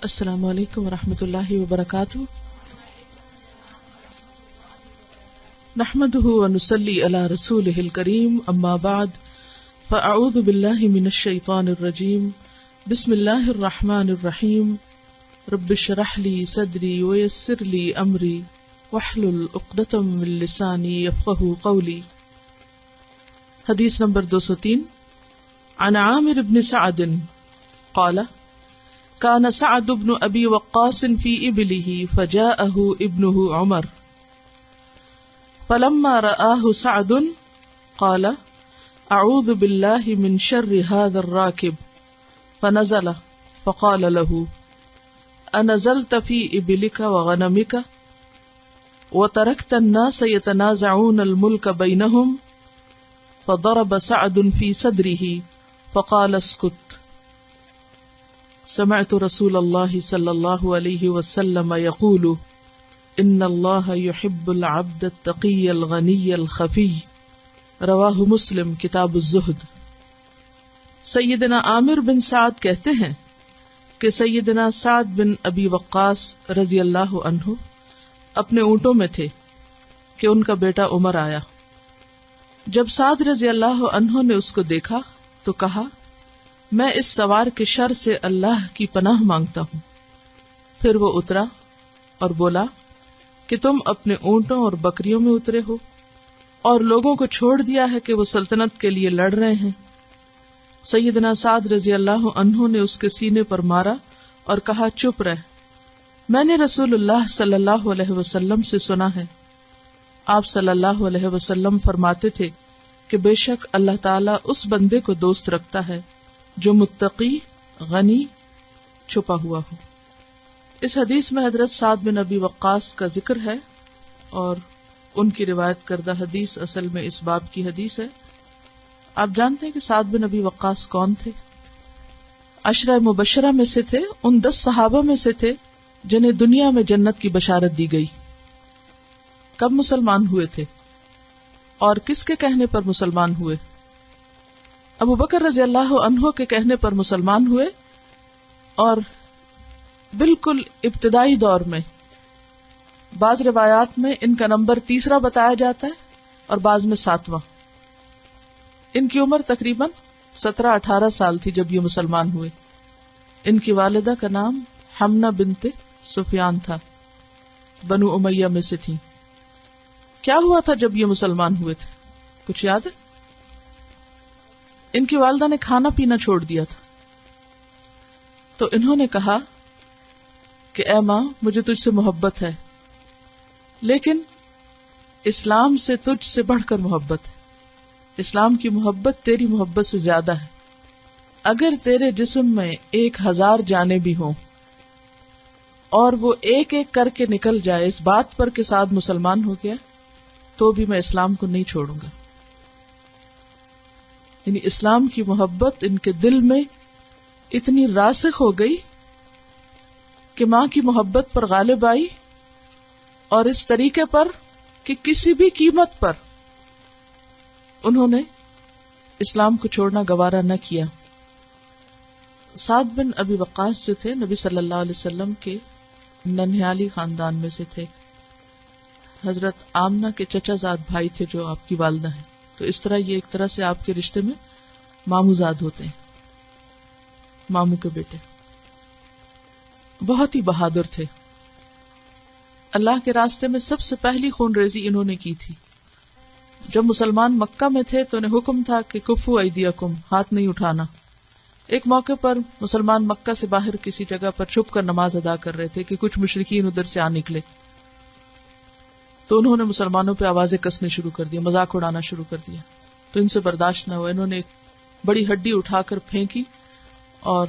السلام علیکم ورحمۃ اللہ وبرکاتہ. نحمده ونصلی علی رسوله الکریم اما بعد فاعوذ باللہ من الشیطان الرجیم. بسم اللہ الرحمن الرحیم. رب اشرح لی صدری ویسر لی امری واحلل عقدۃ من لسانی یفقهوا قولی. حدیث نمبر 203. عن عامر بن سعد قال كان سعد بن ابي وقاص في ابله فجاءه ابنه عمر فلما رآه سعد قال اعوذ بالله من شر هذا الراكب فنزل فقال له انزلت في ابلك وغنمك وتركت الناس يتنازعون الملك بينهم فضرب سعد في صدره فقال اسكت. سمعت رسول اللہ صلی اللہ علیہ وسلم یقول ان اللہ یحب العبد التقی الغنی الخفی. رواہ مسلم کتاب الزہد. سیدنا عامر بن سعد کہتے ہیں کہ سیدنا سعد بن ابی وقاص رضی اللہ عنہ اپنے اونٹوں میں تھے کہ ان کا بیٹا عمر آیا. جب سعد رضی اللہ عنہ نے اس کو دیکھا تو کہا میں اس سوار کے شر سے اللہ کی پناہ مانگتا ہوں. پھر وہ اترا اور بولا کہ تم اپنے اونٹوں اور بکریوں میں اترے ہو اور لوگوں کو چھوڑ دیا ہے کہ وہ سلطنت کے لیے لڑ رہے ہیں. سیدنا سعد رضی اللہ عنہ نے اس کے سینے پر مارا اور کہا چپ رہ، میں نے رسول اللہ صلی اللہ علیہ وسلم سے سنا ہے. آپ صلی اللہ علیہ وسلم فرماتے تھے کہ بے شک اللہ تعالیٰ اس بندے کو دوست رکھتا ہے جو متقی، غنی، چھپا ہوا ہو. اس حدیث میں حضرت سعد بن ابی وقاص کا ذکر ہے اور ان کی روایت کردہ حدیث اصل میں اس باب کی حدیث ہے. آپ جانتے ہیں کہ سعد بن ابی وقاص کون تھے؟ عشرہ مبشرہ میں سے تھے، ان 10 صحابہ میں سے تھے جنہیں دنیا میں جنت کی بشارت دی گئی. کب مسلمان ہوئے تھے اور کس کے کہنے پر مسلمان ہوئے؟ ابو بکر رضی اللہ عنہ کے کہنے پر مسلمان ہوئے اور بالکل ابتدائی دور میں. بعض روایات میں ان کا نمبر 3 بتایا جاتا ہے اور بعض میں 7واں. ان کی عمر تقریباً 17-18 سال تھی جب یہ مسلمان ہوئے. ان کی والدہ کا نام حمنہ بنت سفیان تھا، بنو امیہ میں سے تھی. کیا ہوا تھا جب یہ مسلمان ہوئے تھے؟ کچھ یاد ہے؟ ان کی والدہ نے کھانا پینا چھوڑ دیا تھا تو انہوں نے کہا کہ اے ماں مجھے تجھ سے محبت ہے، لیکن اسلام سے تجھ سے بڑھ کر محبت ہے. اسلام کی محبت تیری محبت سے زیادہ ہے. اگر تیرے جسم میں 1000 جانیں بھی ہوں اور وہ ایک ایک کر کے نکل جائے اس بات پر کہ سعد مسلمان ہو گیا تو بھی میں اسلام کو نہیں چھوڑوں گا. یعنی اسلام کی محبت ان کے دل میں اتنی راسخ ہو گئی کہ ماں کی محبت پر غالب آئی اور اس طریقے پر کہ کسی بھی قیمت پر انہوں نے اسلام کو چھوڑنا گوارا نہ کیا. سعد بن ابی وقاص جو تھے نبی صلی اللہ علیہ وسلم کے ننھیالی خاندان میں سے تھے. حضرت آمنہ کے چچا زاد بھائی تھے جو آپ کی والدہ ہیں. تو اس طرح یہ ایک طرح سے آپ کے رشتے میں ماموں زاد ہوتے ہیں، ماموں کے بیٹے. بہت ہی بہادر تھے. اللہ کے راستے میں سب سے پہلی خون ریزی انہوں نے کی تھی. جب مسلمان مکہ میں تھے تو انہیں حکم تھا کہ کفو ایدیکم، ہاتھ نہیں اٹھانا. ایک موقع پر مسلمان مکہ سے باہر کسی جگہ پر چھپ کر نماز ادا کر رہے تھے کہ کچھ مشرکین ادھر سے آ نکلے تو انہوں نے مسلمانوں پہ آوازیں کسنے شروع کر دیا، مذاق اڑانا شروع کر دیا. تو ان سے برداشت نہ ہوا، انہوں نے ایک بڑی ہڈی اٹھا کر پھینکی اور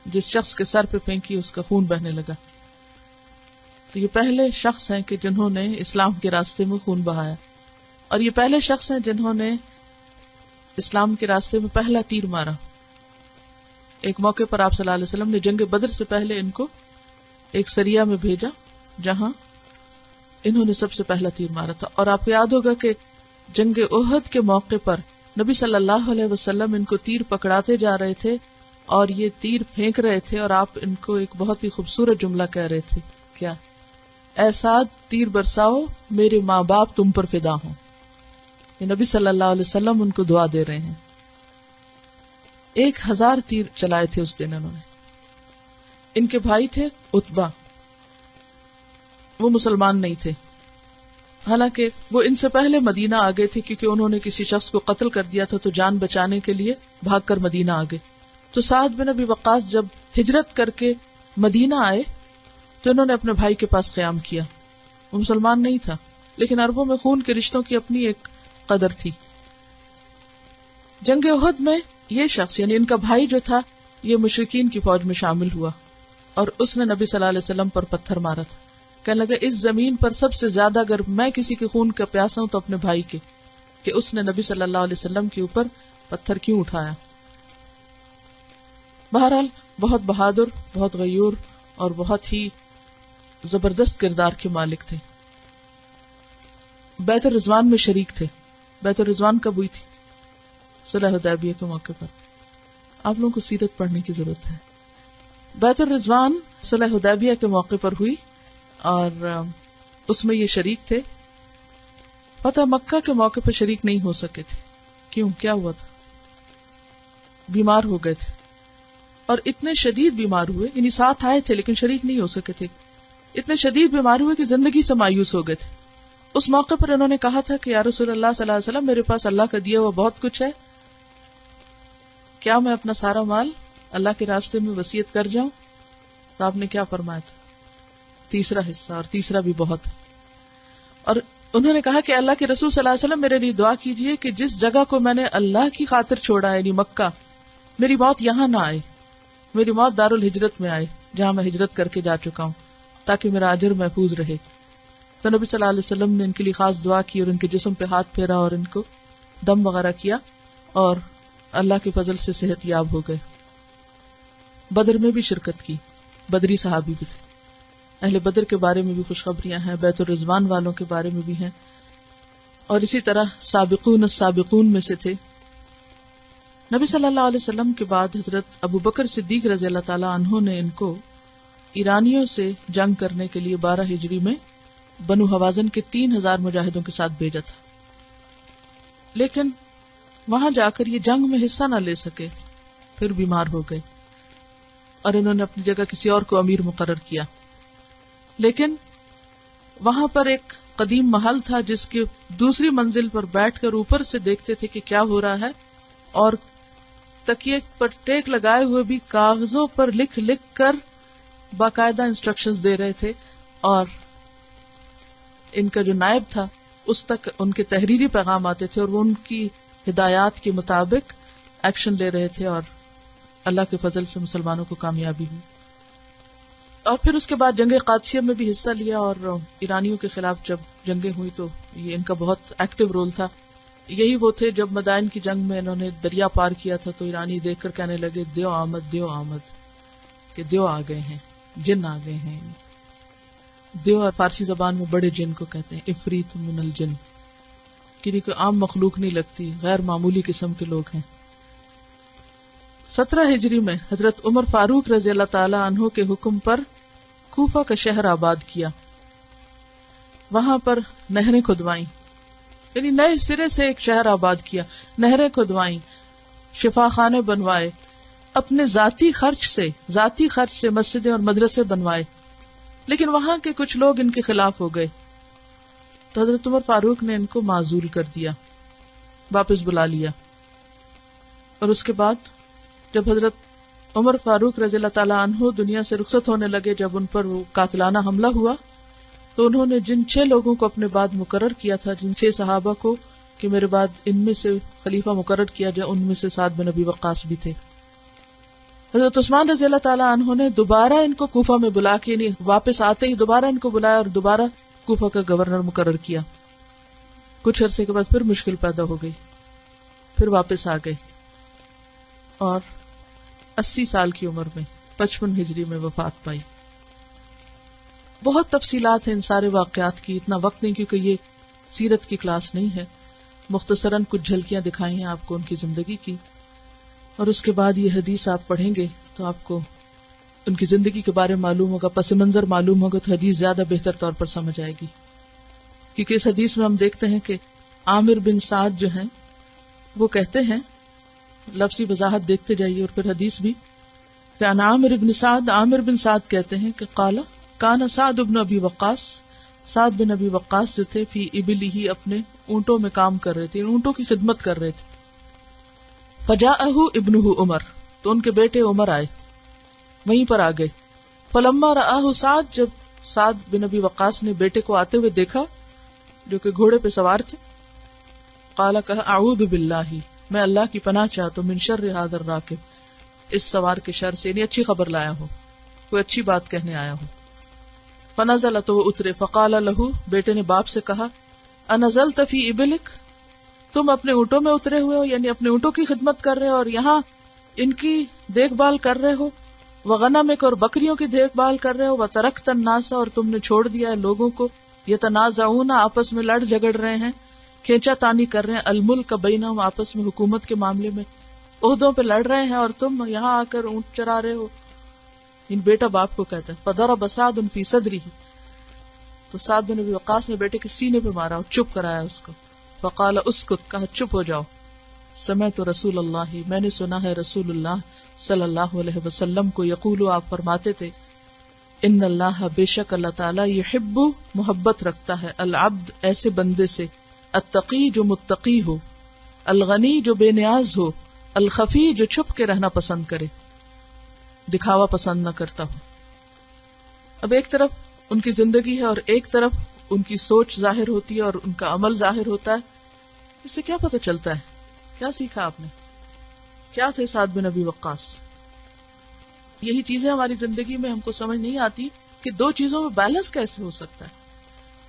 جس شخص کے سر پہ پھینکی اس کا خون بہنے لگا. تو یہ پہلے شخص ہیں کہ جنہوں نے اسلام کے راستے میں خون بہایا، اور یہ پہلے شخص ہیں جنہوں نے اسلام کے راستے میں پہلا تیر مارا. ایک موقع پر آپ صلی اللہ علیہ وسلم نے جنگ بدر سے پہلے ان کو ایک سریہ میں بھیجا جہاں انہوں نے سب سے پہلا تیر مارا تھا. اور آپ کو یاد ہوگا کہ جنگ احد کے موقع پر نبی صلی اللہ علیہ وسلم ان کو تیر پکڑاتے جا رہے تھے اور یہ تیر پھینک رہے تھے اور آپ ان کو ایک بہت ہی خوبصورت جملہ کہہ رہے تھے. کیا؟ اے سعد تیر برساؤ، میرے ماں باپ تم پر فدا ہوں. یہ نبی صلی اللہ علیہ وسلم ان کو دعا دے رہے ہیں. 1000 تیر چلائے تھے اس دن انہوں نے. ان کے بھائی تھے عتبہ، وہ مسلمان نہیں تھے، حالانکہ وہ ان سے پہلے مدینہ آ گئے تھے کیونکہ انہوں نے کسی شخص کو قتل کر دیا تھا تو جان بچانے کے لیے بھاگ کر مدینہ آ گئے. تو سعد بن ابی وقاص جب ہجرت کر کے مدینہ آئے تو انہوں نے اپنے بھائی کے پاس قیام کیا. وہ مسلمان نہیں تھا لیکن عربوں میں خون کے رشتوں کی اپنی ایک قدر تھی. جنگ احد میں یہ شخص یعنی ان کا بھائی جو تھا یہ مشرکین کی فوج میں شامل ہوا اور اس نے نبی صلی اللہ علیہ وسلم پر پتھر مارا تھا. کہنے لگا اس زمین پر سب سے زیادہ اگر میں کسی کے خون کا پیاسا ہوں تو اپنے بھائی کے، کہ اس نے نبی صلی اللہ علیہ وسلم کے اوپر پتھر کیوں اٹھایا. بہرحال بہت بہادر، بہت غیور اور بہت ہی زبردست کردار کے مالک تھے. بیعت الرضوان میں شریک تھے. بیعت الرضوان کب ہوئی تھی؟ صلح حدیبیہ کے موقع پر. آپ لوگوں کو سیرت پڑھنے کی ضرورت ہے. بیعت الرضوان صلح حدیبیہ کے موقع پر ہوئی اور اس میں یہ شریک تھے. فتح مکہ کے موقع پر شریک نہیں ہو سکے تھے. کیوں؟ کیا ہوا تھا؟ بیمار ہو گئے تھے اور اتنے شدید بیمار ہوئے، یعنی ساتھ آئے تھے لیکن شریک نہیں ہو سکے تھے. اتنے شدید بیمار ہوئے کہ زندگی سے مایوس ہو گئے تھے. اس موقع پر انہوں نے کہا تھا کہ یا رسول اللہ صلی اللہ علیہ وسلم میرے پاس اللہ کا دیا ہوا بہت کچھ ہے، کیا میں اپنا سارا مال اللہ کے راستے میں وصیت کر جاؤں؟ تو آپ نے کیا فرمایا تھا؟ تیسرا حصہ، اور تیسرا بھی بہت ہے. اور انہوں نے کہا کہ اللہ کے رسول صلی اللہ علیہ وسلم میرے لیے دعا کیجئے کہ جس جگہ کو میں نے اللہ کی خاطر چھوڑا ہے یعنی مکہ، میری موت یہاں نہ آئے، میری موت دار الہجرت میں آئے جہاں میں ہجرت کر کے جا چکا ہوں، تاکہ میرا اجر محفوظ رہے. تو نبی صلی اللہ علیہ وسلم نے ان کے لیے خاص دعا کی اور ان کے جسم پہ ہاتھ پھیرا اور ان کو دم وغیرہ کیا اور اللہ کے فضل سے صحت یاب ہو گئے. بدر میں بھی شرکت کی، بدری صحابی بھی تھے. اہل بدر کے بارے میں بھی خوشخبریاں ہیں، بیت الرضوان والوں کے بارے میں بھی ہیں، اور اسی طرح سابقون السابقون میں سے تھے. نبی صلی اللہ علیہ وسلم کے بعد حضرت ابو بکر صدیق رضی اللہ تعالیٰ عنہ نے ان کو ایرانیوں سے جنگ کرنے کے لیے 12 ہجری میں بنو حوازن کے 3000 مجاہدوں کے ساتھ بھیجا تھا. لیکن وہاں جا کر یہ جنگ میں حصہ نہ لے سکے، پھر بیمار ہو گئے اور انہوں نے اپنی جگہ کسی اور کو امیر مقرر کیا. لیکن وہاں پر ایک قدیم محل تھا جس کے دوسری منزل پر بیٹھ کر اوپر سے دیکھتے تھے کہ کیا ہو رہا ہے، اور تکیے پر ٹیک لگائے ہوئے بھی کاغذوں پر لکھ لکھ کر باقاعدہ انسٹرکشنز دے رہے تھے، اور ان کا جو نائب تھا اس تک ان کے تحریری پیغام آتے تھے اور وہ ان کی ہدایات کے مطابق ایکشن لے رہے تھے، اور اللہ کے فضل سے مسلمانوں کو کامیابی ہوئی. اور پھر اس کے بعد جنگ قادسیہ میں بھی حصہ لیا، اور ایرانیوں کے خلاف جب جنگیں ہوئی تو یہ ان کا بہت ایکٹیو رول تھا. یہی وہ تھے جب مدائن کی جنگ میں انہوں نے دریا پار کیا تھا تو ایرانی دیکھ کر کہنے لگے دیو آمد، دیو آمد، کہ دیو آ گئے ہیں، جن آ گئے ہیں. دیو اور فارسی زبان میں بڑے جن کو کہتے ہیں، افریت من الجن، کسی کو عام مخلوق نہیں لگتی، غیر معمولی قسم کے لوگ ہیں. 17 ہجری میں حضرت عمر فاروق رضی اللہ تعالی عنہ کے حکم پر کوفہ کا شہر آباد کیا. وہاں پر نہریں کھدوائیں، یعنی نئے سرے سے ایک شہر آباد کیا، نہریں کھدوائیں، شفا خانے بنوائے، اپنے ذاتی خرچ سے مسجدیں اور مدرسے بنوائے. لیکن وہاں کے کچھ لوگ ان کے خلاف ہو گئے تو حضرت عمر فاروق نے ان کو معزول کر دیا، واپس بلا لیا. اور اس کے بعد جب حضرت عمر فاروق رضی اللہ تعالیٰ عنہ دنیا سے رخصت ہونے لگے، جب ان پر وہ قاتلانہ حملہ ہوا تو انہوں نے جن 6 لوگوں کو اپنے بعد مقرر کیا تھا، جن 6 صحابہ کو کہ میرے بعد ان میں سے خلیفہ مقرر کیا جائے، ان میں سے سعد بن ابی وقاص بھی تھے. حضرت عثمان رضی اللہ تعالیٰ عنہ نے دوبارہ ان کو کوفہ میں بلا کے، واپس آتے ہی دوبارہ ان کو بلایا اور دوبارہ کوفہ کا گورنر مقرر کیا. کچھ عرصے کے بعد پھر مشکل پیدا ہو گئی، پھر واپس آ گئے اور 80 سال کی عمر میں 55 ہجری میں وفات پائی. بہت تفصیلات ہیں ان سارے واقعات کی، اتنا وقت نہیں کیونکہ یہ سیرت کی کلاس نہیں ہے. مختصراً کچھ جھلکیاں دکھائی ہیں آپ کو ان کی زندگی کی. اور اس کے بعد یہ حدیث آپ پڑھیں گے تو آپ کو ان کی زندگی کے بارے میں معلوم ہوگا، پس منظر معلوم ہوگا، تو حدیث زیادہ بہتر طور پر سمجھ آئے گی. کیونکہ اس حدیث میں ہم دیکھتے ہیں کہ عامر بن سعد جو ہیں وہ کہتے ہیں، لفظی وضاحت دیکھتے جائیے اور پھر حدیث بھی، کہ عن عامر بن سعد کہتے ہیں کہ قال کان سعد بن ابی وقاص، سعد بن ابی وقاص جو تھے، فی ابلہ اپنے اونٹوں میں کام کر رہے تھے، اونٹوں کی خدمت کر رہے تھے. فجاءہ ابنہ عمر، تو ان کے بیٹے عمر آئے، وہیں پر آ گئے. فلما رآہ سعد، جب سعد بن ابی وقاص نے بیٹے کو آتے ہوئے دیکھا جو کہ گھوڑے پہ سوار تھے، قال، کہا، اعوذ باللہ، میں اللہ کی پناہ چاہتا ہوں، من شر ھذا الراکب، اس سوار کے شر سے، یعنی اچھی خبر لایا ہو، کوئی اچھی بات کہنے آیا ہو. فنزل، تو وہ اترے. فقال لہ، بیٹے نے باپ سے کہا، انزلت فی ابلک، تم اپنے اونٹوں میں اترے ہوئے ہو، یعنی اپنے اونٹوں کی خدمت کر رہے ہو اور یہاں ان کی دیکھ بھال کر رہے ہو، وغنمک، اور بکریوں کی دیکھ بھال کر رہے ہو، وترکت الناس، اور تم نے چھوڑ دیا ہے لوگوں کو، یتنازعون، آپس میں لڑ جھگڑ رہے ہیں، کھینچا تانی کر رہے ہیں، الملک بینہم، آپس میں حکومت کے معاملے میں عہدوں پہ لڑ رہے ہیں، اور تم یہاں آ کر اونٹ چرا رہے ہو. ان بیٹا باپ کو کہتا ہے. فضرب سعد فی صدرہ، تو سعد بن ابی وقاص نے بیٹے کے سینے پہ مارا اور چپ کرایا اس کو. فقال اسکت، کہا چپ ہو جاؤ. سمعت رسول اللہ، میں نے سنا ہے رسول اللہ صلی اللہ علیہ وسلم کو یقول، آپ فرماتے تھے، ان اللہ، بے شک اللہ تعالیٰ، یحب، محبت رکھتا ہے، العبد، ایسے بندے سے، التقی، جو متقی ہو، الغنی، جو بے نیاز ہو، الخفی، جو چھپ کے رہنا پسند کرے، دکھاوا پسند نہ کرتا ہو. اب ایک طرف ان کی زندگی ہے اور ایک طرف ان کی سوچ ظاہر ہوتی ہے اور ان کا عمل ظاہر ہوتا ہے. اس سے کیا پتہ چلتا ہے؟ کیا سیکھا آپ نے؟ کیا تھے سعد بن ابی وقاص؟ یہی چیزیں ہماری زندگی میں ہم کو سمجھ نہیں آتی کہ دو چیزوں میں بیلنس کیسے ہو سکتا ہے،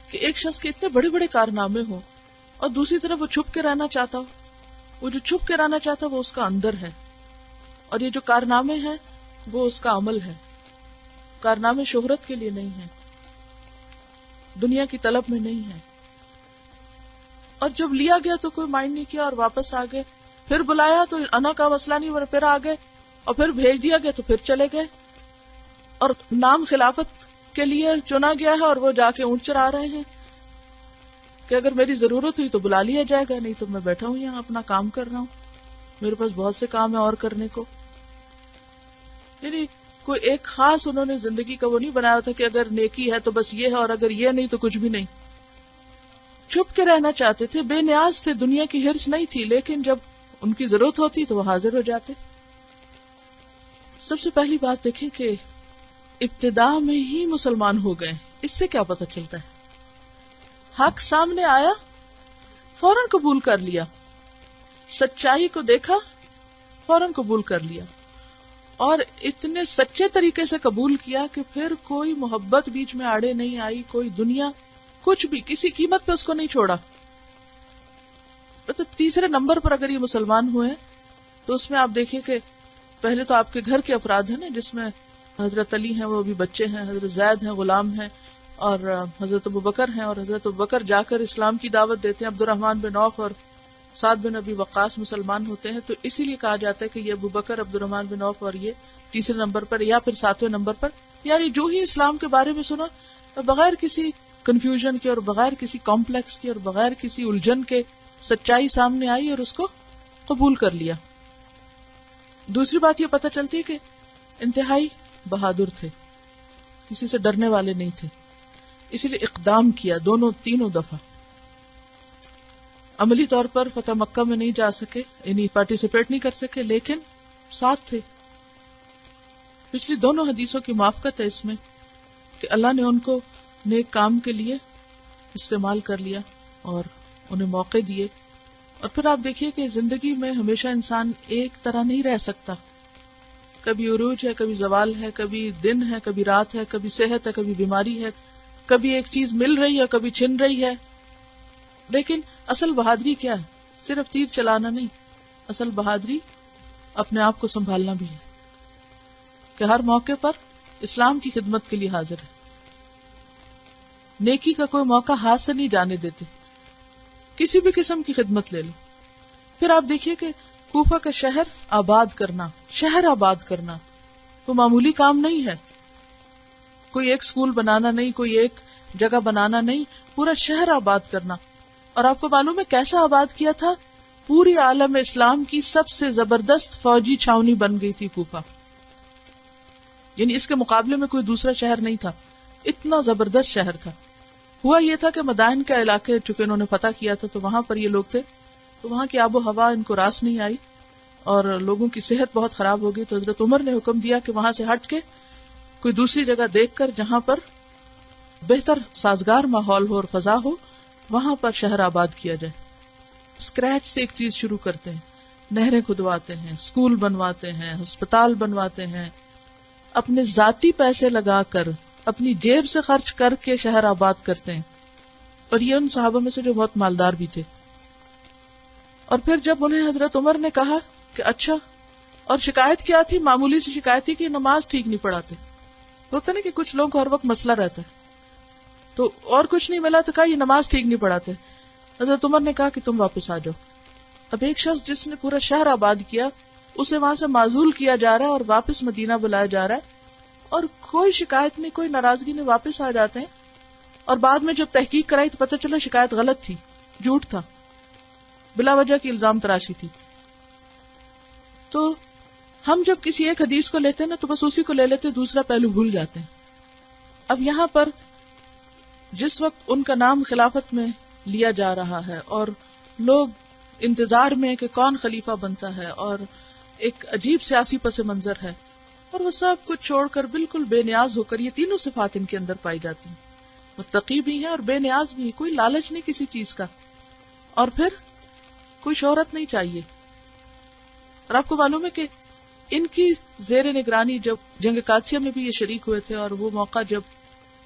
کہ ایک شخص کے اتنے بڑے بڑے کارنامے ہوں اور دوسری طرف وہ چھپ کے رہنا چاہتا ہو. وہ جو چھپ کے رہنا چاہتا ہے وہ اس کا اندر ہے، اور یہ جو کارنامے ہیں وہ اس کا عمل ہے. کارنامے شہرت کے لیے نہیں ہیں، دنیا کی طلب میں نہیں ہے. اور جب لیا گیا تو کوئی مائنڈ نہیں کیا اور واپس آ گئے، پھر بلایا تو انا کا مسئلہ نہیں، پھر آ گئے، اور پھر بھیج دیا گیا تو پھر چلے گئے. اور نام خلافت کے لیے چنا گیا ہے اور وہ جا کے اونٹ چرا رہے ہیں کہ اگر میری ضرورت ہوئی تو بلا لیا جائے گا، نہیں تو میں بیٹھا ہوں یہاں اپنا کام کر رہا ہوں، میرے پاس بہت سے کام ہے اور کرنے کو. یعنی کوئی ایک خاص انہوں نے زندگی کا وہ نہیں بنایا تھا کہ اگر نیکی ہے تو بس یہ ہے اور اگر یہ نہیں تو کچھ بھی نہیں. چھپ کے رہنا چاہتے تھے، بے نیاز تھے، دنیا کی ہرس نہیں تھی، لیکن جب ان کی ضرورت ہوتی تو وہ حاضر ہو جاتے. سب سے پہلی بات دیکھیں کہ ابتدا میں ہی مسلمان ہو گئے. اس سے کیا پتہ چلتا ہے؟ حق سامنے آیا، فوراً قبول کر لیا، سچائی کو دیکھا، فوراً قبول کر لیا، اور اتنے سچے طریقے سے قبول کیا کہ پھر کوئی محبت بیچ میں آڑے نہیں آئی، کوئی دنیا کچھ بھی کسی قیمت پہ اس کو نہیں چھوڑا. مطلب تیسرے نمبر پر اگر یہ مسلمان ہوئے تو اس میں آپ دیکھیے کہ پہلے تو آپ کے گھر کے افراد ہیں نا، جس میں حضرت علی ہیں، وہ بھی بچے ہیں، حضرت زید ہیں، غلام ہیں، اور حضرت ابوبکر ہیں، اور حضرت ابوبکر جا کر اسلام کی دعوت دیتے ہیں. عبد الرحمن بن عوف اور سعد بن ابی وقاص مسلمان ہوتے ہیں، تو اسی لیے کہا جاتا ہے کہ یہ ابوبکر، عبد الرحمن بن عوف اور یہ تیسرے نمبر پر یا پھر ساتویں نمبر پر. یعنی جو ہی اسلام کے بارے میں سنا، بغیر کسی کنفیوژن کے اور بغیر کسی کمپلیکس کے اور بغیر کسی الجھن کے سچائی سامنے آئی اور اس کو قبول کر لیا. دوسری بات یہ پتہ چلتی ہے کہ انتہائی بہادر تھے، کسی سے ڈرنے والے نہیں تھے، اسی لیے اقدام کیا تینوں دفعہ. عملی طور پر فتح مکہ میں نہیں جا سکے، یعنی پارٹیسپیٹ نہیں کر سکے، لیکن ساتھ تھے. پچھلی دونوں حدیثوں کی موافقت ہے اس میں کہ اللہ نے ان کو نیک کام کے لیے استعمال کر لیا اور انہیں موقع دیے. اور پھر آپ دیکھیے کہ زندگی میں ہمیشہ انسان ایک طرح نہیں رہ سکتا. کبھی عروج ہے، کبھی زوال ہے، کبھی دن ہے، کبھی رات ہے، کبھی صحت ہے، کبھی بیماری ہے، کبھی ایک چیز مل رہی ہے، کبھی چھن رہی ہے. لیکن اصل بہادری کیا ہے؟ صرف تیر چلانا نہیں، اصل بہادری اپنے آپ کو سنبھالنا بھی ہے کہ ہر موقع پر اسلام کی خدمت کے لیے حاضر ہے. نیکی کا کوئی موقع ہاتھ سے نہیں جانے دیتے، کسی بھی قسم کی خدمت لے لو. پھر آپ دیکھیے کہ کوفہ کا شہر آباد کرنا، شہر آباد کرنا کوئی معمولی کام نہیں ہے، کوئی ایک سکول بنانا نہیں، کوئی ایک جگہ بنانا نہیں، پورا شہر آباد کرنا. اور آپ کو معلوم ہے کیسا آباد کیا تھا؟ پوری عالم اسلام کی سب سے زبردست فوجی چھاونی بن گئی تھی کوفہ. یعنی اس کے مقابلے میں کوئی دوسرا شہر نہیں تھا، اتنا زبردست شہر تھا. ہوا یہ تھا کہ مدائن کا علاقے چونکہ انہوں نے فتح کیا تھا تو وہاں پر یہ لوگ تھے، تو وہاں کی آب و ہوا ان کو راس نہیں آئی اور لوگوں کی صحت بہت خراب ہو گئی. تو حضرت عمر نے حکم دیا کہ وہاں سے ہٹ کے کوئی دوسری جگہ دیکھ کر جہاں پر بہتر سازگار ماحول ہو اور فضا ہو وہاں پر شہر آباد کیا جائے. اسکریچ سے ایک چیز شروع کرتے ہیں، نہریں کھدواتے ہیں، اسکول بنواتے ہیں، ہسپتال بنواتے ہیں، اپنے ذاتی پیسے لگا کر اپنی جیب سے خرچ کر کے شہر آباد کرتے ہیں. اور یہ ان صحابہ میں سے جو بہت مالدار بھی تھے. اور پھر جب انہیں حضرت عمر نے کہا کہ اچھا، اور شکایت کیا تھی؟ معمولی سی شکایت تھی کہ نماز ٹھیک نہیں پڑھاتے. ہوتا نا کہ کچھ لوگوں کو ہر وقت مسئلہ رہتا ہے، تو اور کچھ نہیں ملا تو کہا یہ نماز ٹھیک نہیں پڑھاتے. حضرت عمر نے کہا کہ تم واپس آ جاؤ. اب ایک شخص جس نے پورا شہر آباد کیا اسے وہاں سے معزول کیا جا رہا ہے اور واپس مدینہ بلایا جا رہا ہے، اور کوئی شکایت نہیں، کوئی ناراضگی نہیں، واپس آ جاتے ہیں. اور بعد میں جب تحقیق کرائی تو پتہ چلا شکایت غلط تھی، جھوٹ تھا، بلا وجہ کی الزام تراشی تھی. تو ہم جب کسی ایک حدیث کو لیتے ہیں نا تو بس اسی کو لے لیتے، دوسرا پہلو بھول جاتے ہیں. اب یہاں پر جس وقت ان کا نام خلافت میں لیا جا رہا ہے اور لوگ انتظار میں کہ کون خلیفہ بنتا ہے اور ایک عجیب سیاسی پس منظر ہے، اور وہ سب کچھ چھوڑ کر بالکل بے نیاز ہو کر، یہ تینوں صفات ان کے اندر پائی جاتی ہیں، متقی بھی ہے اور بے نیاز بھی ہے، کوئی لالچ نہیں کسی چیز کا، اور پھر کوئی شہرت نہیں چاہیے. اور آپ کو معلوم ہے کہ ان کی زیر نگرانی جب جنگ قادسیہ میں بھی یہ شریک ہوئے تھے، اور وہ موقع جب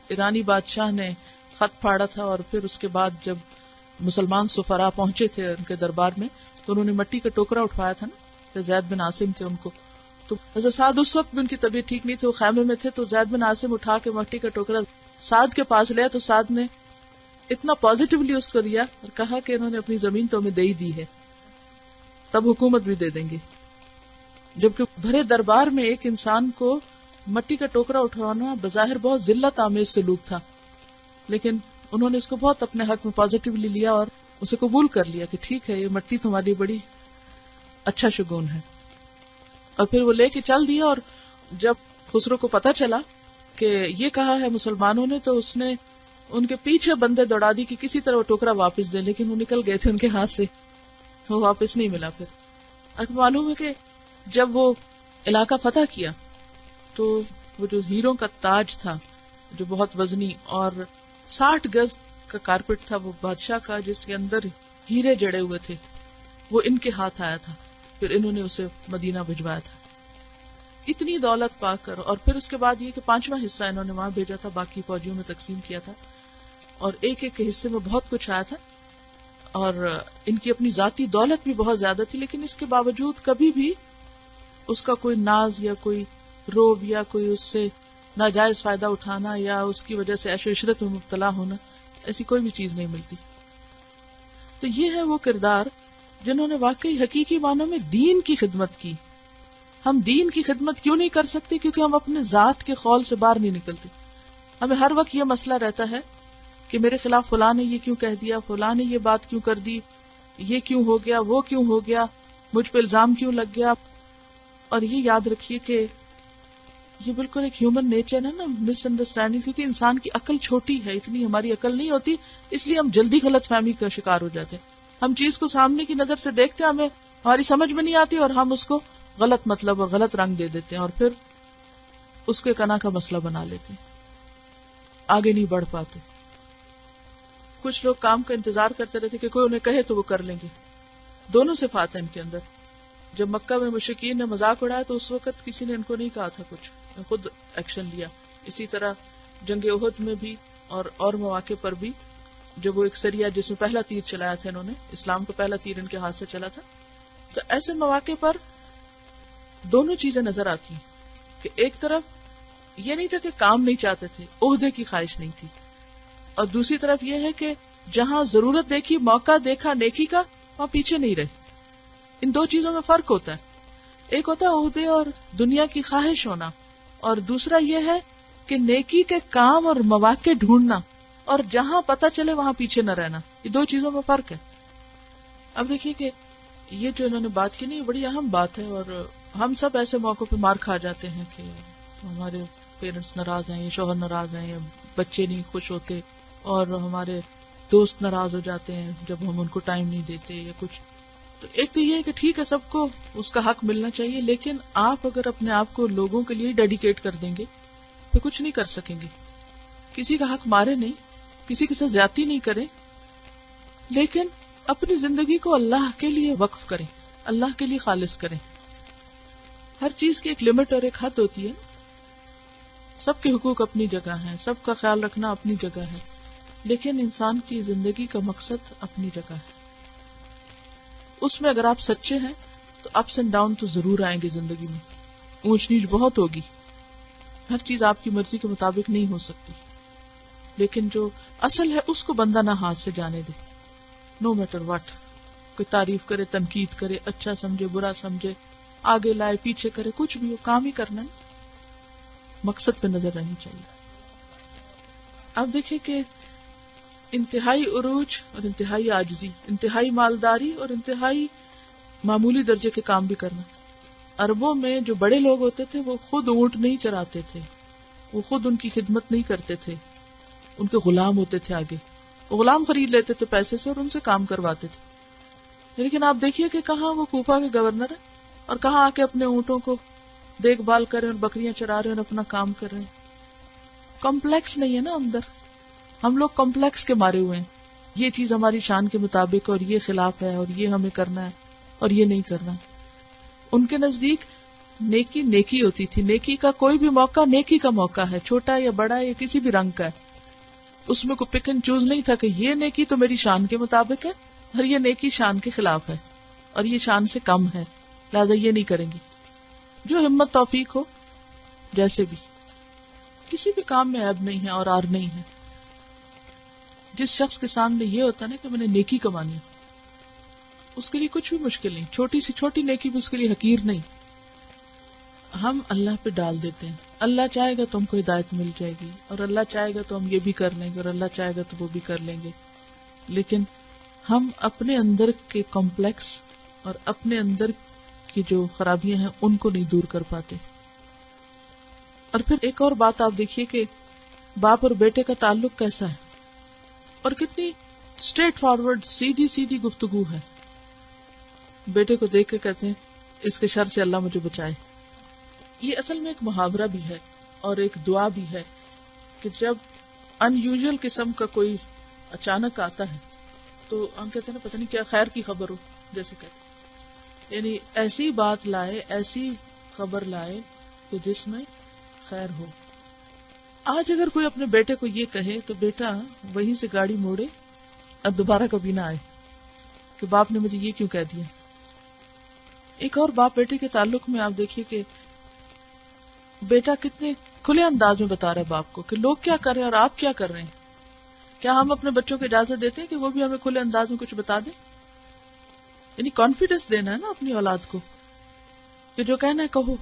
ایرانی بادشاہ نے خط پھاڑا تھا اور پھر اس کے بعد جب مسلمان سفراء پہنچے تھے ان کے دربار میں تو انہوں نے مٹی کا ٹوکرا اٹھوایا تھا نا، زید بن عاصم تھے ان کو. تو حضرت سعد اس وقت بھی ان کی طبیعت ٹھیک نہیں تھی، وہ خیمے میں تھے، تو زید بن عاصم اٹھا کے مٹی کا ٹوکرا سعد کے پاس لیا تو سعد نے اتنا پازیٹیولی اس کو لیا اور کہا کہ انہوں نے اپنی زمین تو ہمیں دے ہی دی ہے، تب حکومت بھی دے دیں گے. جبکہ بھرے دربار میں ایک انسان کو مٹی کا ٹوکرا اٹھوانا بظاہر بہت ذلت آمیز سلوک تھا، لیکن انہوں نے اس کو بہت اپنے حق میں پازیٹیولی لیا اور اسے قبول کر لیا کہ ٹھیک ہے، یہ مٹی تمہاری بڑی اچھا شگون ہے. اور پھر وہ لے کے چل دیا. اور جب خسرو کو پتا چلا کہ یہ کہا ہے مسلمانوں نے تو اس نے ان کے پیچھے بندے دوڑا دی کہ کسی طرح وہ ٹوکرا واپس دے، لیکن وہ نکل گئے تھے ان کے ہاتھ سے، وہ واپس نہیں ملا. پھر آپ کو معلوم ہے کہ جب وہ علاقہ فتح کیا تو وہ جو ہیروں کا تاج تھا جو بہت وزنی اور 60 گز کا کارپٹ تھا وہ بادشاہ کا جس کے اندر ہیرے جڑے ہوئے تھے، وہ ان کے ہاتھ آیا تھا. پھر انہوں نے اسے مدینہ بھجوایا تھا اتنی دولت پا کر. اور پھر اس کے بعد یہ کہ 5واں حصہ انہوں نے وہاں بھیجا تھا، باقی فوجیوں میں تقسیم کیا تھا، اور ایک ایک حصے میں بہت کچھ آیا تھا. اور ان کی اپنی ذاتی دولت بھی بہت زیادہ تھی، لیکن اس کے باوجود کبھی بھی اس کا کوئی ناز یا کوئی روب یا کوئی اس سے ناجائز فائدہ اٹھانا یا اس کی وجہ سے عیش و عشرت میں مبتلا ہونا، ایسی کوئی بھی چیز نہیں ملتی. تو یہ ہے وہ کردار جنہوں نے واقعی حقیقی معنوں میں دین کی خدمت کی. ہم دین کی خدمت کیوں نہیں کر سکتے؟ کیونکہ ہم اپنے ذات کے خول سے باہر نہیں نکلتے. ہمیں ہر وقت یہ مسئلہ رہتا ہے کہ میرے خلاف فلاں نے یہ کیوں کہہ دیا، فلاں نے یہ بات کیوں کر دی، یہ کیوں ہو گیا، وہ کیوں ہو گیا، مجھ پہ الزام کیوں لگ گیا. اور یہ یاد رکھیے کہ یہ بالکل ایک ہیومن نیچر ہے نا، مس انڈرسٹینڈنگ، کیونکہ انسان کی عقل چھوٹی ہے، اتنی ہماری عقل نہیں ہوتی، اس لیے ہم جلدی غلط فہمی کا شکار ہو جاتے ہیں. ہم چیز کو سامنے کی نظر سے دیکھتے ہیں، ہمیں ہماری سمجھ میں نہیں آتی اور ہم اس کو غلط مطلب اور غلط رنگ دے دیتے ہیں اور پھر اس کو ایک انا کا مسئلہ بنا لیتے ہیں، آگے نہیں بڑھ پاتے. کچھ لوگ کام کا انتظار کرتے رہتے کہ کوئی انہیں کہے تو وہ کر لیں گے. دونوں صفات ہیں ان کے اندر. جب مکہ میں مشرکین نے مذاق اڑایا تو اس وقت کسی نے ان کو نہیں کہا تھا کچھ، خود ایکشن لیا. اسی طرح جنگ احد میں بھی اور مواقع پر بھی جب وہ ایک سریہ جس میں پہلا تیر چلایا تھا انہوں نے، اسلام کا پہلا تیر ان کے ہاتھ سے چلا تھا، تو ایسے مواقع پر دونوں چیزیں نظر آتی ہیں کہ ایک طرف یہ نہیں تھا کہ کام نہیں چاہتے تھے، عہدے کی خواہش نہیں تھی، اور دوسری طرف یہ ہے کہ جہاں ضرورت دیکھی، موقع دیکھا نیکی کا، وہاں پیچھے نہیں رہے. ان دو چیزوں میں فرق ہوتا ہے. ایک ہوتا ہے عہدے اور دنیا کی خواہش ہونا، اور دوسرا یہ ہے کہ نیکی کے کام اور مواقع ڈھونڈنا، اور جہاں پتہ چلے وہاں پیچھے نہ رہنا. یہ دو چیزوں میں فرق ہے. اب دیکھیے کہ یہ جو انہوں نے بات کی نا، یہ بڑی اہم بات ہے، اور ہم سب ایسے موقع پہ مار کھا جاتے ہیں کہ ہمارے پیرنٹس ناراض ہیں، یا شوہر ناراض ہیں، یا بچے نہیں خوش ہوتے، اور ہمارے دوست ناراض ہو جاتے ہیں جب ہم ان کو ٹائم نہیں دیتے یا کچھ. تو ایک تو یہ ہے کہ ٹھیک ہے، سب کو اس کا حق ملنا چاہیے، لیکن آپ اگر اپنے آپ کو لوگوں کے لیے ڈیڈیکیٹ کر دیں گے تو کچھ نہیں کر سکیں گے. کسی کا حق مارے نہیں، کسی کے ساتھ زیادتی نہیں کریں، لیکن اپنی زندگی کو اللہ کے لیے وقف کریں، اللہ کے لیے خالص کریں. ہر چیز کی ایک لمٹ اور ایک حد ہوتی ہے. سب کے حقوق اپنی جگہ ہیں، سب کا خیال رکھنا اپنی جگہ ہے، لیکن انسان کی زندگی کا مقصد اپنی جگہ ہے. اس میں اگر آپ سچے ہیں تو اپس اینڈ ڈاؤن تو ضرور آئیں گے زندگی میں، اونچ نیچ بہت ہوگی، ہر چیز آپ کی مرضی کے مطابق نہیں ہو سکتی، لیکن جو اصل ہے اس کو بندہ نہ ہاتھ سے جانے دے. نو میٹر واٹ، کوئی تعریف کرے، تنقید کرے، اچھا سمجھے، برا سمجھے، آگے لائے، پیچھے کرے، کچھ بھی ہو، کام ہی کرنا ہے، مقصد پہ نظر رہنی چاہیے. اب دیکھیں کہ انتہائی عروج اور انتہائی عاجزی، انتہائی مالداری اور انتہائی معمولی درجے کے کام بھی کرنا. عربوں میں جو بڑے لوگ ہوتے تھے وہ خود اونٹ نہیں چراتے تھے، وہ خود ان کی خدمت نہیں کرتے تھے، ان کے غلام ہوتے تھے. آگے غلام خرید لیتے تھے پیسے سے اور ان سے کام کرواتے تھے. لیکن آپ دیکھیے کہ کہاں وہ کوفہ کے گورنر ہیں اور کہاں آ کے اپنے اونٹوں کو دیکھ بھال کر رہے ہیں اور بکریاں چرا رہے ہیں اور اپنا کام کر رہے ہیں. کمپلیکس نہیں ہے نا اندر. ہم لوگ کمپلیکس کے مارے ہوئے ہیں، یہ چیز ہماری شان کے مطابق اور یہ خلاف ہے اور یہ ہمیں کرنا ہے اور یہ نہیں کرنا. ان کے نزدیک نیکی نیکی ہوتی تھی. نیکی کا کوئی بھی موقع نیکی کا موقع ہے، چھوٹا یا بڑا یا کسی بھی رنگ کا ہے. اس میں کوئی پک اینڈ چوز نہیں تھا کہ یہ نیکی تو میری شان کے مطابق ہے اور یہ نیکی شان کے خلاف ہے اور یہ شان سے کم ہے، لہذا یہ نہیں کریں گے. جو ہمت توفیق ہو، جیسے بھی، کسی بھی کام میں عیب نہیں ہے اور آر نہیں ہے. جس شخص کے سامنے یہ ہوتا ہے نا کہ میں نے نیکی کمانی، اس کے لیے کچھ بھی مشکل نہیں، چھوٹی سی چھوٹی نیکی بھی اس کے لیے حقیر نہیں. ہم اللہ پہ ڈال دیتے ہیں، اللہ چاہے گا تو ہم کو ہدایت مل جائے گی، اور اللہ چاہے گا تو ہم یہ بھی کر لیں گے، اور اللہ چاہے گا تو وہ بھی کر لیں گے. لیکن ہم اپنے اندر کے کمپلیکس اور اپنے اندر کی جو خرابیاں ہیں ان کو نہیں دور کر پاتے. اور پھر ایک اور بات آپ دیکھیے کہ باپ اور بیٹے کا تعلق کیسا ہے اور کتنی اسٹریٹ فارورڈ سیدھی سیدھی گفتگو ہے. بیٹے کو دیکھ کے کہتے ہیں اس کے شر سے اللہ مجھے بچائے. یہ اصل میں ایک محاورہ بھی ہے اور ایک دعا بھی ہے کہ جب ان یوزول قسم کا کوئی اچانک آتا ہے تو ہم کہتے ہیں نا پتہ نہیں کیا خیر کی خبر ہو، جیسے کہتے ہیں، یعنی ایسی بات لائے، ایسی خبر لائے تو جس میں خیر ہو. آج اگر کوئی اپنے بیٹے کو یہ کہے تو بیٹا وہیں سے گاڑی موڑے اور دوبارہ کبھی نہ آئے کہ باپ نے مجھے یہ کیوں کہہ دیا. ایک اور باپ بیٹے کے تعلق میں آپ دیکھیے کہ بیٹا کتنے کھلے انداز میں بتا رہا ہے باپ کو کہ لوگ کیا کر رہے ہیں اور آپ کیا کر رہے ہیں. کیا ہم اپنے بچوں کو اجازت دیتے ہیں کہ وہ بھی ہمیں کھلے انداز میں کچھ بتا دیں؟ یعنی کانفیڈنس دینا ہے نا اپنی اولاد کو کہ جو کہنا ہے کہو،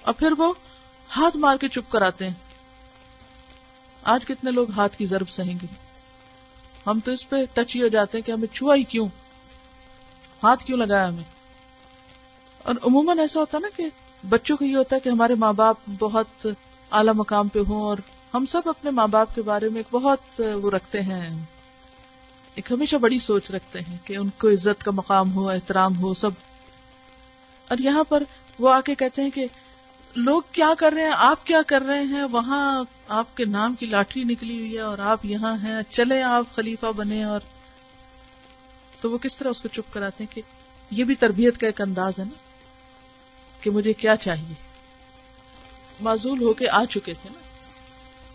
اور پھر وہ ہاتھ مار کے چپ کراتے ہیں. آج کتنے لوگ ہاتھ کی ضرب سہیں گے؟ ہم تو اس پہ ٹچ ہی ہو جاتے ہیں کہ ہمیں چھوا ہی کیوں، ہاتھ کیوں لگایا ہمیں. اور عموماً ایسا ہوتا ہے نا کہ بچوں کو یہ ہوتا ہے کہ ہمارے ماں باپ بہت اعلیٰ مقام پہ ہوں، اور ہم سب اپنے ماں باپ کے بارے میں ایک بہت وہ رکھتے ہیں، ایک ہمیشہ بڑی سوچ رکھتے ہیں کہ ان کو عزت کا مقام ہو، احترام ہو سب. اور یہاں پر وہ آ کے کہتے ہیں کہ لوگ کیا کر رہے ہیں، آپ کیا کر رہے ہیں، وہاں آپ کے نام کی لاٹری نکلی ہوئی ہے اور آپ یہاں ہیں، چلے آپ خلیفہ بنے. اور تو وہ کس طرح اس کو چپ کراتے ہیں کہ یہ بھی تربیت کا ایک انداز ہے نا کہ مجھے کیا چاہیے. معزول ہو کے آ چکے تھے نا،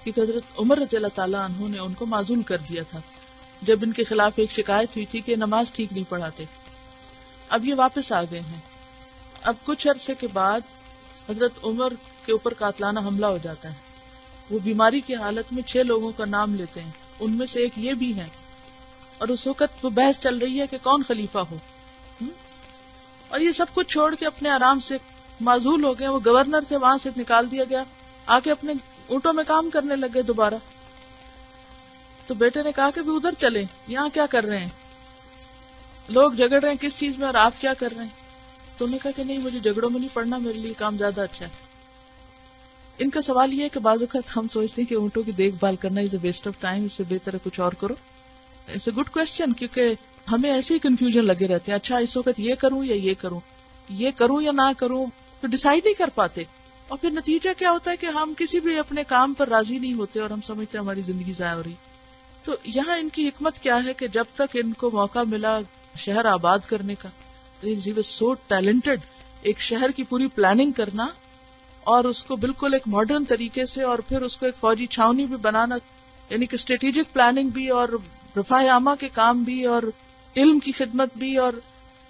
کیونکہ حضرت عمر رضی اللہ تعالیٰ عنہ نے ان کو معزول کر دیا تھا جب ان کے خلاف ایک شکایت ہوئی تھی کہ نماز ٹھیک نہیں پڑھاتے. اب یہ واپس آ گئے ہیں. اب کچھ عرصے کے بعد حضرت عمر کے اوپر قاتلانہ حملہ ہو جاتا ہے. وہ بیماری کی حالت میں 6 لوگوں کا نام لیتے ہیں، ان میں سے ایک یہ بھی ہے، اور اس وقت وہ بحث چل رہی ہے کہ کون خلیفہ ہو. اور یہ سب کچھ چھوڑ کے اپنے آرام سے معزول ہو گئے. وہ گورنر تھے, وہاں سے نکال دیا گیا, آ کے اپنے اونٹوں میں کام کرنے لگے دوبارہ. تو بیٹے نے کہا کہ بھی ادھر چلیں, یہاں کیا کر رہے ہیں, لوگ جھگڑ رہے ہیں کس چیز میں اور آپ کیا کر رہے ہیں. تو انہوں نے کہا کہ نہیں, مجھے جھگڑوں میں نہیں پڑنا, میرے لیے کام زیادہ اچھا ہے. ان کا سوال یہ ہے کہ بعض اوقات ہم سوچتے ہیں کہ اونٹوں کی دیکھ بھال کرنا از اے ویسٹ آف ٹائم, اس سے بہتر ہے کچھ اور کرو. اٹس اے گڈ کوشچن, کیونکہ ہمیں ایسے ہی کنفیوژن لگے رہتے ہیں, اچھا اس وقت یہ کروں یا یہ کروں, یہ کروں یا نہ کروں, تو ڈیسائیڈ نہیں کر پاتے. اور پھر نتیجہ کیا ہوتا ہے کہ ہم کسی بھی اپنے کام پر راضی نہیں ہوتے اور ہم سمجھتے ہیں ہماری زندگی ضائع ہو رہی. تو یہاں ان کی حکمت کیا ہے کہ جب تک ان کو موقع ملا شہر آباد کرنے کا, ہی واز سو ٹیلنٹڈ, ایک شہر کی پوری پلاننگ کرنا اور اس کو بالکل ایک ماڈرن طریقے سے, اور پھر اس کو ایک فوجی چھاونی بھی بنانا, یعنی کہ اسٹریٹجک پلاننگ بھی اور رفاہ عامہ کے کام بھی اور علم کی خدمت بھی, اور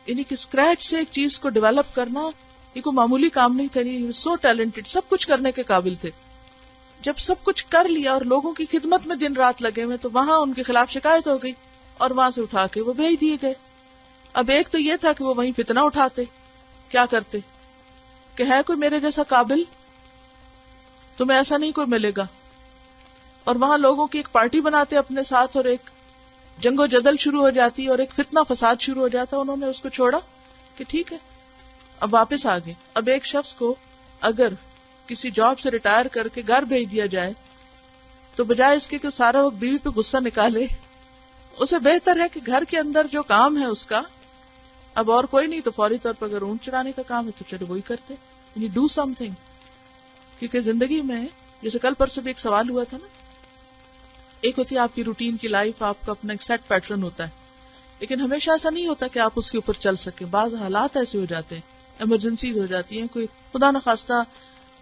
یعنی کہ اسکریچ سے ایک چیز کو ڈیولپ کرنا, یہ کوئی معمولی کام نہیں تھا. سو ٹیلنٹڈ, سب کچھ کرنے کے قابل تھے. جب سب کچھ کر لیا اور لوگوں کی خدمت میں دن رات لگے ہوئے, تو وہاں ان کے خلاف شکایت ہو گئی اور وہاں سے اٹھا کے وہ بھیج دیے گئے. اب ایک تو یہ تھا کہ وہ وہیں فتنہ اٹھاتے, کیا کرتے کہ ہے کوئی میرے جیسا قابل, تمہیں ایسا نہیں کوئی ملے گا, اور وہاں لوگوں کی ایک پارٹی بناتے اپنے ساتھ, اور ایک جنگ و جدل شروع ہو جاتی اور ایک فتنہ فساد شروع ہو جاتا. انہوں نے اس کو چھوڑا کہ ٹھیک ہے, اب واپس آ گئے. اب ایک شخص کو اگر کسی جاب سے ریٹائر کر کے گھر بھیج دیا جائے تو بجائے اس کے کہ سارا وقت بیوی پہ غصہ نکالے, اسے بہتر ہے کہ گھر کے اندر جو کام ہے اس کا, اب اور کوئی نہیں تو فوری طور پر اگر اونٹ چرانے کا کام ہے تو چلو وہی کرتے, یعنی ڈو سم تھنگ. کیونکہ زندگی میں جیسے کل پرسوں بھی ایک سوال ہوا تھا نا, ایک ہوتی ہے آپ کی روٹین کی لائف, آپ کا اپنا ایک سیٹ پیٹرن ہوتا ہے, لیکن ہمیشہ ایسا نہیں ہوتا کہ آپ اس کے اوپر چل سکیں. بعض حالات ایسے ہو جاتے ہیں, ایمرجنسیز ہو جاتی ہیں, کوئی خدا نخواستہ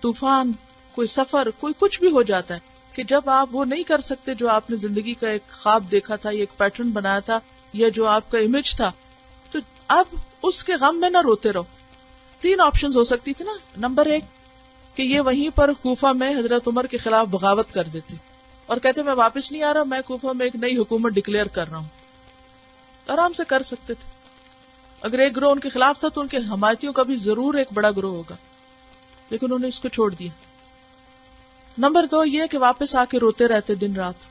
طوفان, کوئی سفر, کوئی کچھ بھی ہو جاتا ہے کہ جب آپ وہ نہیں کر سکتے جو آپ نے زندگی کا ایک خواب دیکھا تھا, یا ایک پیٹرن بنایا تھا, یا جو آپ کا امیج تھا, تو اب اس کے غم میں نہ روتے رہو. 3 آپشنز ہو سکتی تھی نا. نمبر 1 کہ یہ وہیں پر کوفہ میں حضرت عمر کے خلاف بغاوت کر دیتے اور کہتے میں واپس نہیں آ رہا, میں کوفہ میں ایک نئی حکومت ڈکلیئر کر رہا ہوں. آرام سے کر سکتے تھے. اگر ایک گروہ ان کے خلاف تھا تو ان کے حمایتیوں کا بھی ضرور ایک بڑا گروہ ہوگا, لیکن انہوں نے اس کو چھوڑ دیا. نمبر 2 یہ کہ واپس آ کے روتے رہتے دن رات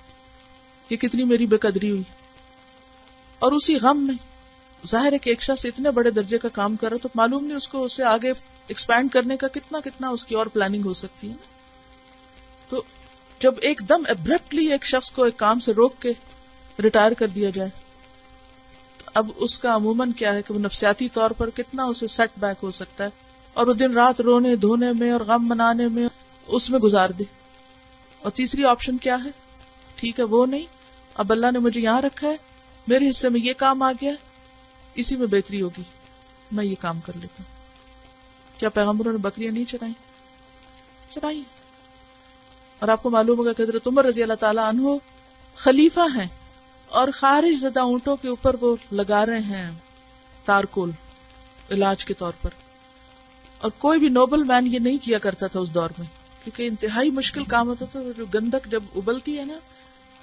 کہ کتنی میری بے قدری ہوئی, اور اسی غم میں ظاہر ہے کہ ایک شخص اتنے بڑے درجے کا کام کر رہا تو معلوم نہیں اس کو اسے آگے ایکسپینڈ کرنے کا کتنا اس کی اور پلاننگ ہو سکتی ہے. تو جب ایک دم ابرپٹلی ایک شخص کو ایک کام سے روک کے ریٹائر کر دیا جائے, تو اب اس کا عموماً کیا ہے کہ وہ نفسیاتی طور پر کتنا اسے سیٹ بیک ہو سکتا ہے, اور وہ دن رات رونے دھونے میں اور غم منانے میں اس میں گزار دے. اور تیسری آپشن کیا ہے, ٹھیک ہے وہ نہیں, اب اللہ نے مجھے یہاں رکھا ہے, میرے حصے میں یہ کام آ گیا, اسی میں بہتری ہوگی, میں یہ کام کر لیتا ہوں. کیا پیغمبروں نے بکریاں نہیں چرائی؟ اور آپ کو معلوم ہوگا کہ حضرت عمر رضی اللہ تعالیٰ عنہ خلیفہ ہیں, اور خارج زدہ اونٹوں کے اوپر وہ لگا رہے ہیں تارکول علاج کے طور پر. اور کوئی بھی نوبل مین یہ نہیں کیا کرتا تھا اس دور میں, کیونکہ انتہائی مشکل کام ہوتا تھا. جو گندک جب ابلتی ہے نا,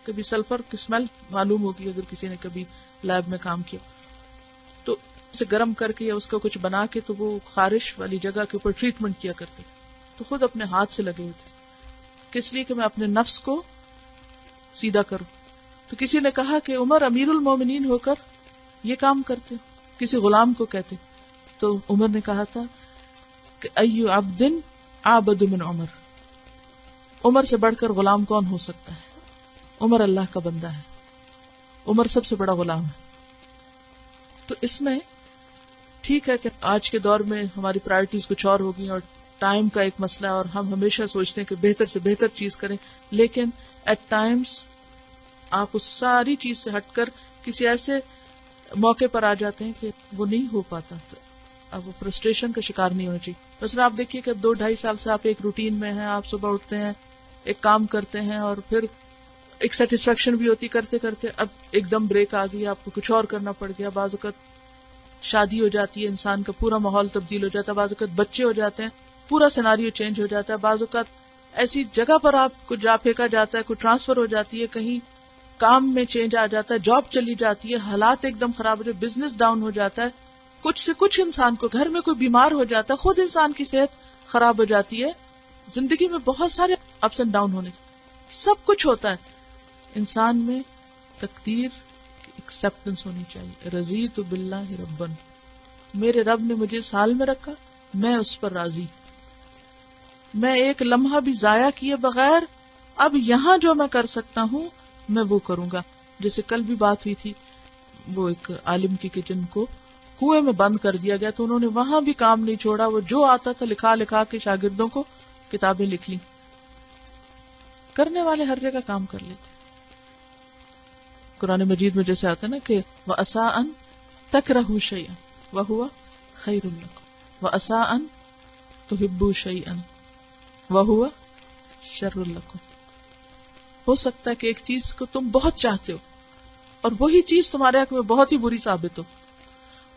کبھی سلفر کی اسمیل معلوم ہوگی اگر کسی نے کبھی لیب میں کام کیا, تو اسے گرم کر کے یا اس کا کچھ بنا کے تو وہ خارش والی جگہ کے اوپر ٹریٹمنٹ کیا کرتے تھے. تو خود اپنے ہاتھ سے لگے ہوئے تھے, کس لیے کہ میں اپنے نفس کو سیدھا کروں. تو کسی نے کہا کہ عمر امیر المومنین ہو کر یہ کام کرتے, کسی غلام کو کہتے. تو عمر نے کہا تھا کہ ایو عبد عابد من عمر, عمر سے بڑھ کر غلام کون ہو سکتا ہے, عمر اللہ کا بندہ ہے, عمر سب سے بڑا غلام ہے. تو اس میں ٹھیک ہے کہ آج کے دور میں ہماری پرائرٹیز کچھ اور ہوگی اور ٹائم کا ایک مسئلہ ہے, اور ہم ہمیشہ سوچتے ہیں کہ بہتر سے بہتر چیز کریں, لیکن ایٹ ٹائمز آپ اس ساری چیز سے ہٹ کر کسی ایسے موقع پر آ جاتے ہیں کہ وہ نہیں ہو پاتا, تو اب وہ فرسٹریشن کا شکار نہیں ہونا چاہیے. مثلا آپ دیکھیے کہ 2-2.5 سال سے آپ ایک روٹین میں ہیں, آپ صبح اٹھتے ہیں, ایک کام کرتے ہیں, اور پھر ایک سیٹسفیکشن بھی ہوتی کرتے کرتے, اب ایک دم بریک آ گئی, آپ کو کچھ اور کرنا پڑ گیا. بعض اوقات شادی ہو جاتی ہے, انسان کا پورا ماحول تبدیل ہو جاتا ہے, بعض اوقات بچے ہو جاتے ہیں, پورا سیناریو چینج ہو جاتا ہے, بعض اوقات ایسی جگہ پر آپ کو جا پھینکا جاتا ہے, کوئی ٹرانسفر ہو جاتی ہے, کہیں کام میں چینج آ جاتا ہے, جاب چلی جاتی ہے, حالات ایک دم خراب ہو جاتے, بزنس ڈاؤن ہو جاتا ہے, کچھ سے کچھ انسان کو گھر میں کوئی بیمار ہو جاتا ہے، خود انسان کی صحت خراب ہو جاتی ہے، زندگی میں بہت سارے اپس اینڈ ڈاؤن ہونے، سب کچھ ہوتا ہے. انسان میں تقدیر کی ایکسپٹنس ہونی چاہیے. رضیت باللہ ربن، میرے رب نے مجھے اس حال میں رکھا، میں اس پر راضی، میں ایک لمحہ بھی ضائع کیے بغیر اب یہاں جو میں کر سکتا ہوں میں وہ کروں گا. جیسے کل بھی بات ہوئی تھی، وہ ایک عالم کی کہ جن کو کنویں میں بند کر دیا گیا تو انہوں نے وہاں بھی کام نہیں چھوڑا، وہ جو آتا تھا لکھا کے شاگردوں کو کتابیں لکھ لی. کرنے والے ہر جگہ کام کر لیتے. قرآن مجید میں جیسے آتا ہے نا کہ وَعَسَىٰ أَن تَكْرَهُوا شَيْئًا وَهُوَ خَيْرٌ لَكُمْ وَعَسَىٰ أَن تُحِبُّوا شَيْئًا وَهُوَ شَرٌّ لَكُمْ. ہو سکتا ہے کہ ایک چیز کو تم بہت چاہتے ہو اور وہی چیز تمہارے حق میں بہت ہی بری ثابت ہو،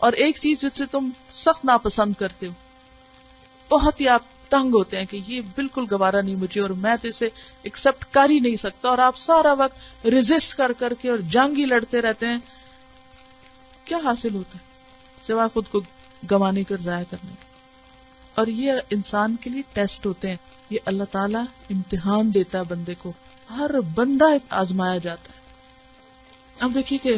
اور ایک چیز جس سے تم سخت ناپسند کرتے ہو، بہت ہی آپ تنگ ہوتے ہیں کہ یہ بالکل گوارا نہیں مجھے اور میں تو اسے ایکسپٹ کر ہی نہیں سکتا، اور آپ سارا وقت ریزسٹ کر کے اور جنگ ہی لڑتے رہتے ہیں. کیا حاصل ہوتا ہے سوائے خود کو گنوانے کے اور ضائع کرنے کے. اور یہ انسان کے لیے ٹیسٹ ہوتے ہیں، یہ اللہ تعالیٰ امتحان دیتا ہے بندے کو، ہر بندہ آزمایا جاتا ہے. اب دیکھیے کہ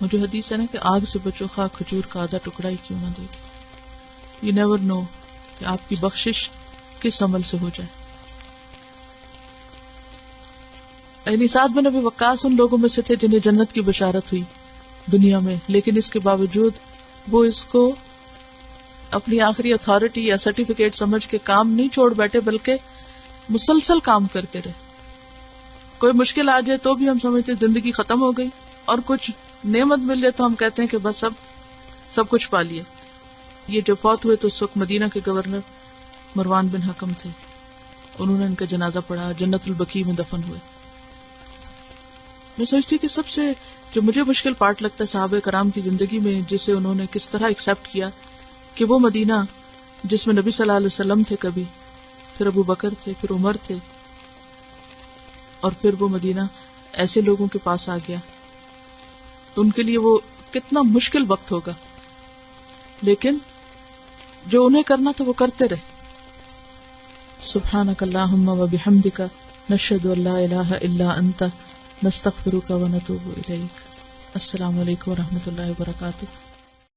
وہ جو حدیث ہے نا کہ آگ سے بچو خواہ کھجور کا آدھا ٹکڑا ہی کیوں نہ دے گی. یو نیور نو کہ آپ کی بخشش کس عمل سے ہو جائے. یعنی سعد بن ابی وقاص ان لوگوں میں سے تھے جنہیں جنت کی بشارت ہوئی دنیا میں، لیکن اس کے باوجود وہ اس کو اپنی آخری اتھارٹی یا سرٹیفکیٹ سمجھ کے کام نہیں چھوڑ بیٹھے، بلکہ مسلسل کام کرتے رہے. کوئی مشکل آ جائے تو بھی ہم سمجھتے زندگی ختم ہو گئی، اور کچھ نعمت مل جائے تو ہم کہتے ہیں کہ بس اب سب کچھ پا لیا. یہ جو فوت ہوئے تو اس وقت مدینہ کے گورنر مروان بن حکم تھے، انہوں نے ان کا جنازہ پڑھا، جنت البقیع میں دفن ہوئے. میں سوچتی کہ سب سے جو مجھے مشکل پارٹ لگتا ہے صحابہ کرام کی زندگی میں، جسے انہوں نے کس طرح ایکسپٹ کیا کہ وہ مدینہ جس میں نبی صلی اللہ علیہ وسلم تھے کبھی، پھر ابو بکر تھے، پھر عمر تھے، اور پھر وہ مدینہ ایسے لوگوں کے پاس آ گیا، تو ان کے لیے وہ کتنا مشکل وقت ہوگا، لیکن جو انہیں کرنا تھا وہ کرتے رہے. سبحانک اللہم و بحمدک نشہد ان لا الہ الا انت نستغفرک و نتوب الیک. السلام علیکم و رحمۃ اللہ وبرکاتہ.